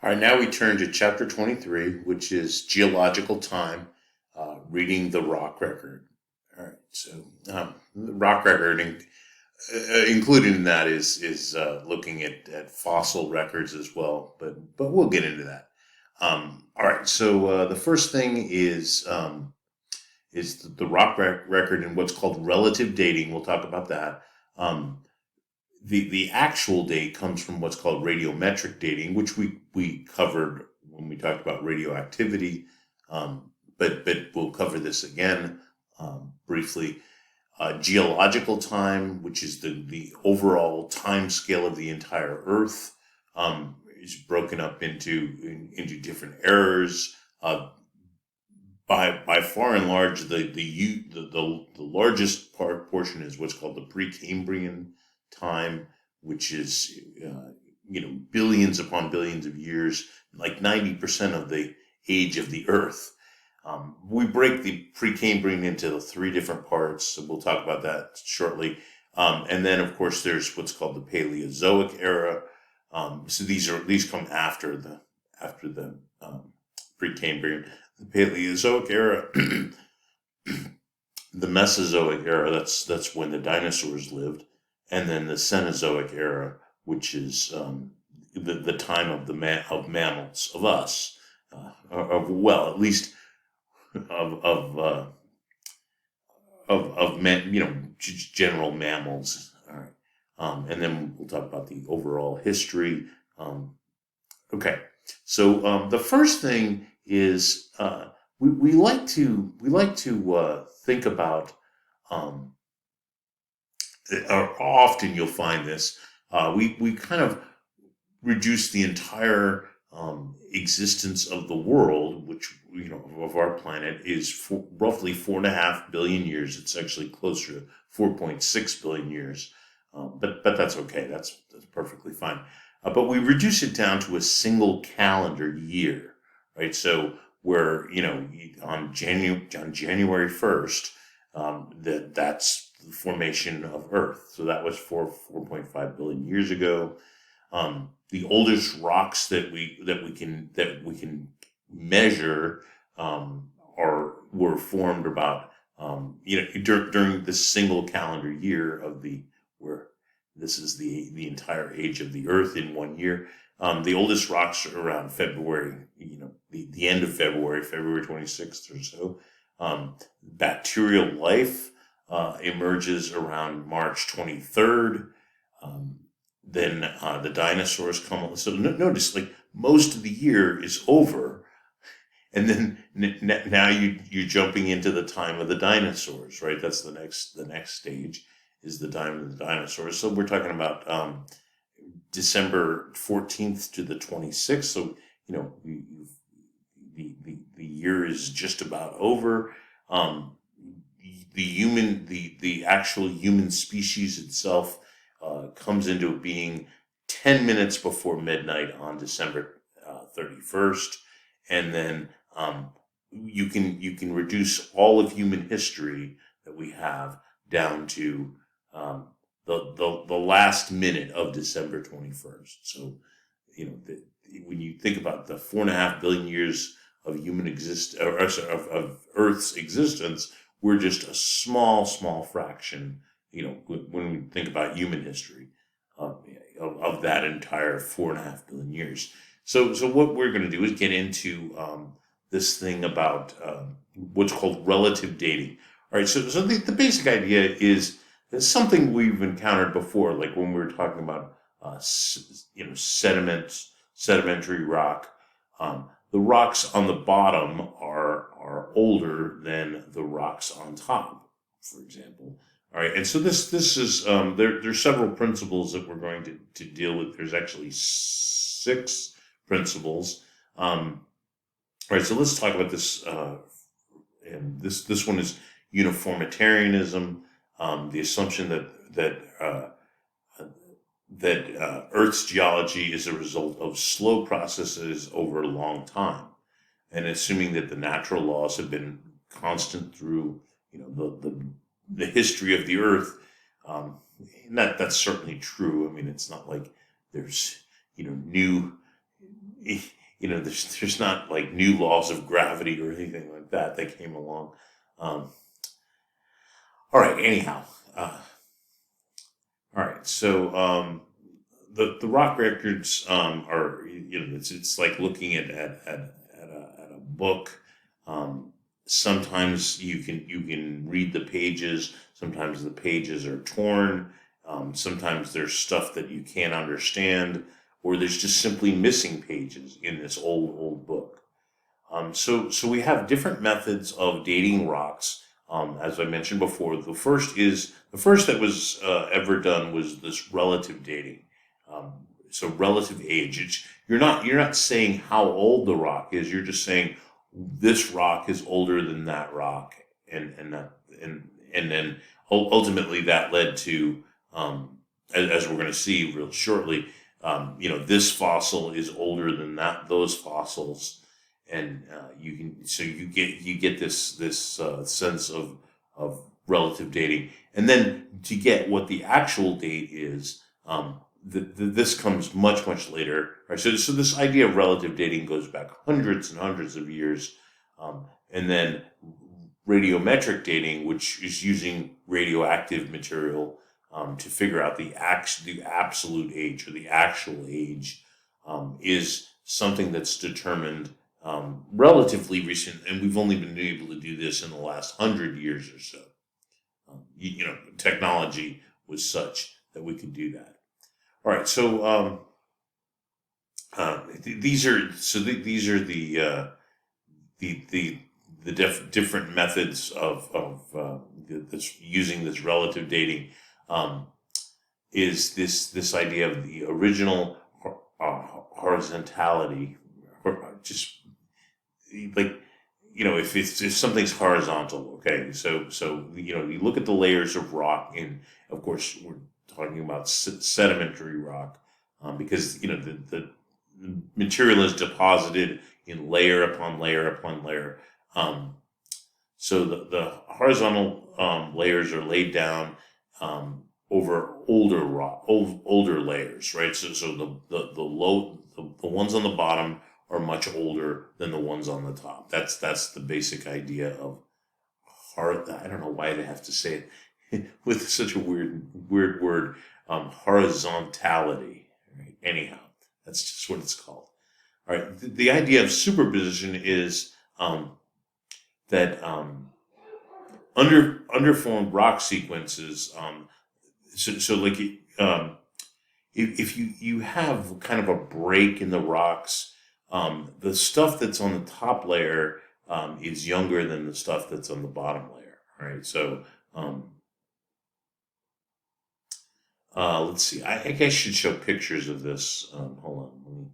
All right, now we turn to chapter 23, which is geological time, reading the rock record. All right, so the rock record, included in that, is looking at fossil records as well, but we'll get into that. All right, so the first thing is the rock record and what's called relative dating. We'll talk about that. Um, the actual date comes from what's called radiometric dating, which we covered when we talked about radioactivity. But we'll cover this again briefly. Geological time, which is the overall time scale of the entire Earth, is broken up into different eras. By far and large, the largest portion is what's called the Precambrian time, which is billions upon billions of years, like 90% of the age of the Earth. We break the Precambrian into three different parts, so we'll talk about that shortly. And then, of course, there's what's called the Paleozoic era. So these come after the Precambrian. The Paleozoic era, the Mesozoic era, that's when the dinosaurs lived, and then the Cenozoic era, which is the time of of mammals, of us, at least of men, general mammals. All right, and then we'll talk about the overall history. Okay, so the first thing is we like to think about, or often you'll find this, we kind of reduce the entire existence of the world, which of our planet, is roughly 4.5 billion years. It's actually closer to 4.6 billion years, but that's okay. That's perfectly fine. But we reduce it down to a single calendar year, right? So where on January 1st, that's the formation of Earth. So that was 4.5 billion years ago. The oldest rocks that we can measure were formed about during this single calendar year where this is the entire age of the Earth in 1 year. The oldest rocks are around February, the end of February 26th or so. Bacterial life emerges around March 23rd. Then the dinosaurs come. So notice, like, most of the year is over, and then now you're jumping into the time of the dinosaurs, right? That's the next stage, is the time of the dinosaurs. So we're talking about December 14th to the 26th. So the year is just about over. The actual human species itself comes into being 10 minutes before midnight on December 31st, and then you can reduce all of human history that we have down to the last minute of December 21st. So when you think about the 4.5 billion years of of Earth's existence, we're just a small fraction. When we think about human history of that entire 4.5 billion years. So what we're going to do is get into this thing about what's called relative dating. All right. So the basic idea is something we've encountered before, like when we were talking about sedimentary rock. The rocks on the bottom are older than the rocks on top, for example. All right, and so this is there's several principles that we're going to deal with. There's actually 6 principles. All right, so let's talk about this. And this one is uniformitarianism, the assumption that Earth's geology is a result of slow processes over a long time, and assuming that the natural laws have been constant through the history of the Earth. And that's certainly true. I mean, it's not like there's new there's not like new laws of gravity or anything like that came along. Um, all right. Anyhow, all right. So the rock records are it's like looking at a book. Sometimes you can read the pages. Sometimes the pages are torn. Sometimes there's stuff that you can't understand, or there's just simply missing pages in this old book. So we have different methods of dating rocks. As I mentioned before, the first that was ever done was this relative dating. So relative age. You're not saying how old the rock is. You're just saying this rock is older than that rock, and then ultimately that led to, as we're going to see real shortly, this fossil is older than those fossils, and you get this sense of relative dating, and then to get what the actual date is. This comes much later. Right? So this idea of relative dating goes back hundreds and hundreds of years, and then radiometric dating, which is using radioactive material to figure out the absolute age or the actual age, is something that's determined relatively recent, and we've only been able to do this in the last 100 years or so. Technology was such that we could do that. All right, so these are the different methods of this using this relative dating. Is this idea of the original horizontality, or just like if something's horizontal, okay, so you look at the layers of rock, and of course we're talking about sedimentary rock, because the material is deposited in layer upon layer upon layer. So the horizontal layers are laid down over older layers, right? So the ones on the bottom are much older than the ones on the top. That's the basic idea of I don't know why they have to say it with such a weird word, horizontality. Right? Anyhow, that's just what it's called. All right. The idea of superposition is that underformed rock sequences. So like if you have kind of a break in the rocks, the stuff that's on the top layer is younger than the stuff that's on the bottom layer. Right. So let's see. I guess I should show pictures of this. Hold on.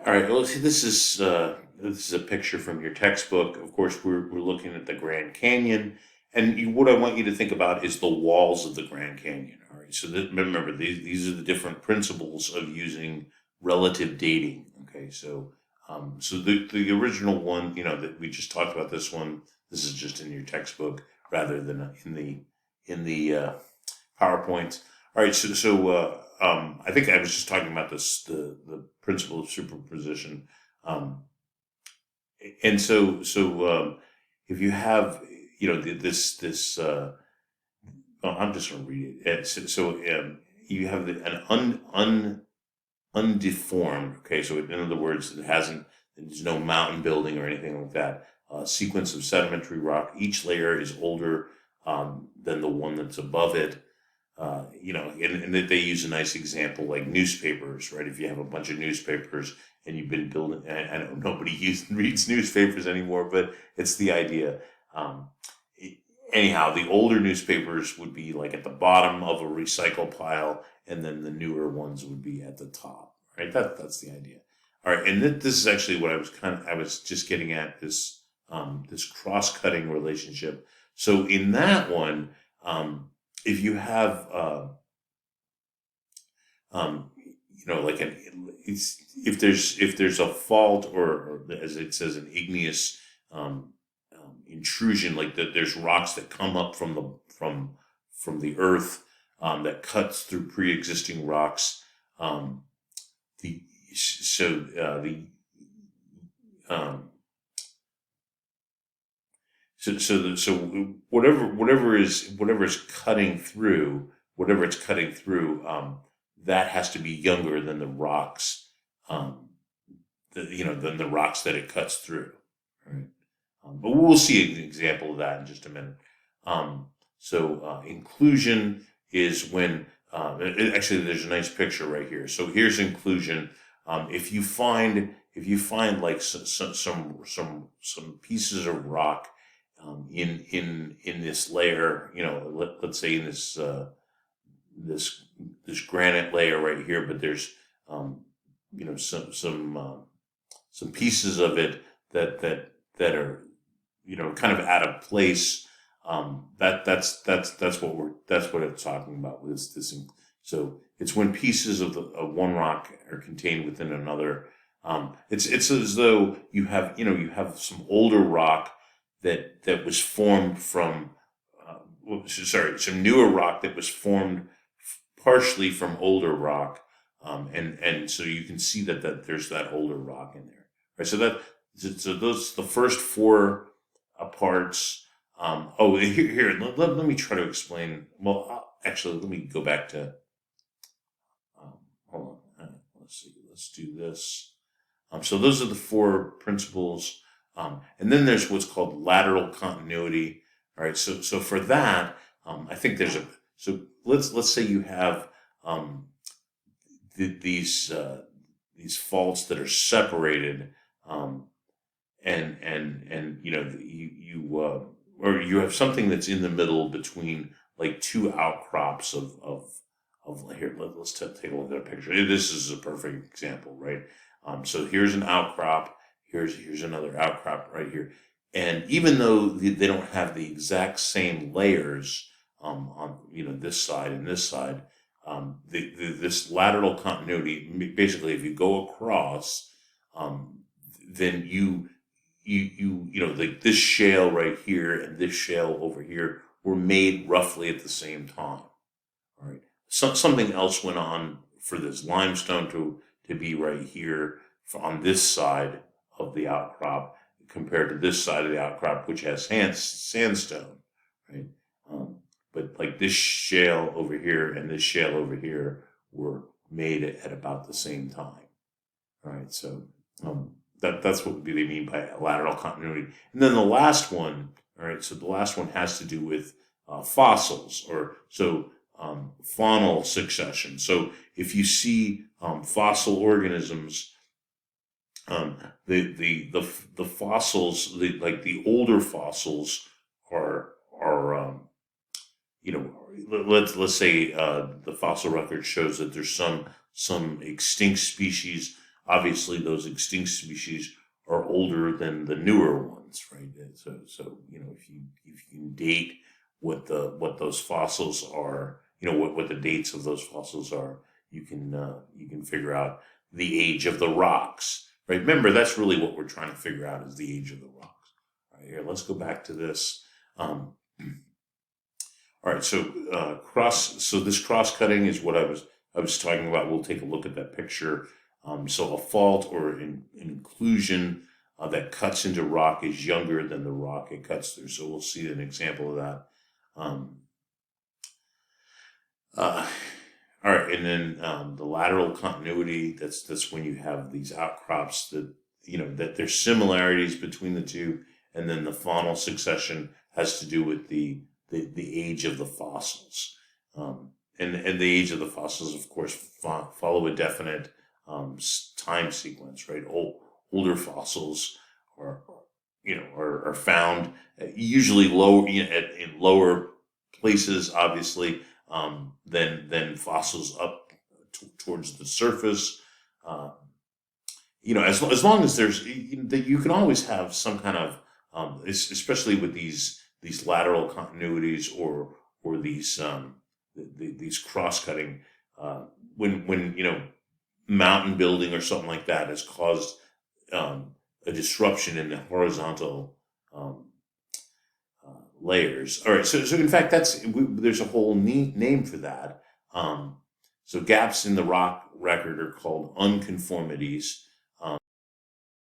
All right. Well, see, this is a picture from your textbook. Of course, we're looking at the Grand Canyon, and what I want you to think about is the walls of the Grand Canyon. All right. So remember, these are the different principles of using relative dating. Okay. So so the original one, that we just talked about. This one. This is just in your textbook rather than in the PowerPoint. All right, so I think I was just talking about the principle of superposition, and so if you have this well, I'm just going to read it. So you have an undeformed. Okay, so in other words, there's no mountain building or anything like that. Sequence of sedimentary rock. Each layer is older than the one that's above it. And they use a nice example like newspapers, right? If you have a bunch of newspapers and you've been building, I know nobody reads newspapers anymore, but it's the idea. Anyhow, the older newspapers would be like at the bottom of a recycle pile, and then the newer ones would be at the top, right? That's the idea. All right, and this is actually what I was just getting at, this cross-cutting relationship. So in that one, if you have, like if there's a fault, or as it says, an igneous intrusion, like that, there's rocks that come up from the earth that cuts through pre-existing rocks. so the so whatever is cutting through, whatever it's cutting through, that has to be younger than the rocks, um, than the rocks that it cuts through. Right. But we'll see an example of that in just a minute. Inclusion is when actually there's a nice picture right here. So here's inclusion. If you find like some pieces of rock in this layer, let's say in this granite layer right here, but there's some pieces of it that are kind of out of place. That's what it's talking about with this. So it's when pieces of one rock are contained within another. It's as though you have some older rock that was formed from some newer rock that was formed partially from older rock, and so you can see that there's that older rock in there. Right, so those the first four parts. Here, let me try to explain. Well, actually, let me go back to. Hold on. Let's see. Let's do this. So those are the four principles, and then there's what's called lateral continuity. All right. So for that, I think there's a. So let's say you have these faults that are separated, and or you have something that's in the middle between like two outcrops of here. Let's take a look at a picture. This is a perfect example, right? So here's an outcrop. Here's another outcrop right here. And even though they don't have the exact same layers on this side and this side, this lateral continuity, basically, if you go across, then like this shale right here and this shale over here were made roughly at the same time. All right. Something else went on for this limestone to be right here on this side of the outcrop compared to this side of the outcrop, which has sandstone, right? But like this shale over here and this shale over here were made at about the same time. All right. So that's what they mean by lateral continuity. And then the last one, all right. So the last one has to do with fossils, or faunal succession. So if you see fossil organisms, the fossils, like the older fossils, are let's say the fossil record shows that there's some extinct species. Obviously, those extinct species are older than the newer ones, right? And so if you can date what those fossils are, what the dates of those fossils are, you can figure out the age of the rocks, right? Remember, that's really what we're trying to figure out, is the age of the rocks. All right, here, let's go back to this. All right, so this cross cutting is what I was talking about. We'll take a look at that picture. So a fault or an inclusion that cuts into rock is younger than the rock it cuts through. So we'll see an example of that. All right, and then the lateral continuity. That's when you have these outcrops that there's similarities between the two, and then the faunal succession has to do with the age of the fossils, and the age of the fossils, of course, follow a definite time sequence, right? Older fossils are found usually low in lower places, obviously, than fossils up towards the surface. As long as there's, you can always have some kind of, especially with these lateral continuities or these cross cutting, when mountain building or something like that has caused a disruption in the horizontal layers. All right, so in fact, there's a whole name for that. So gaps in the rock record are called unconformities.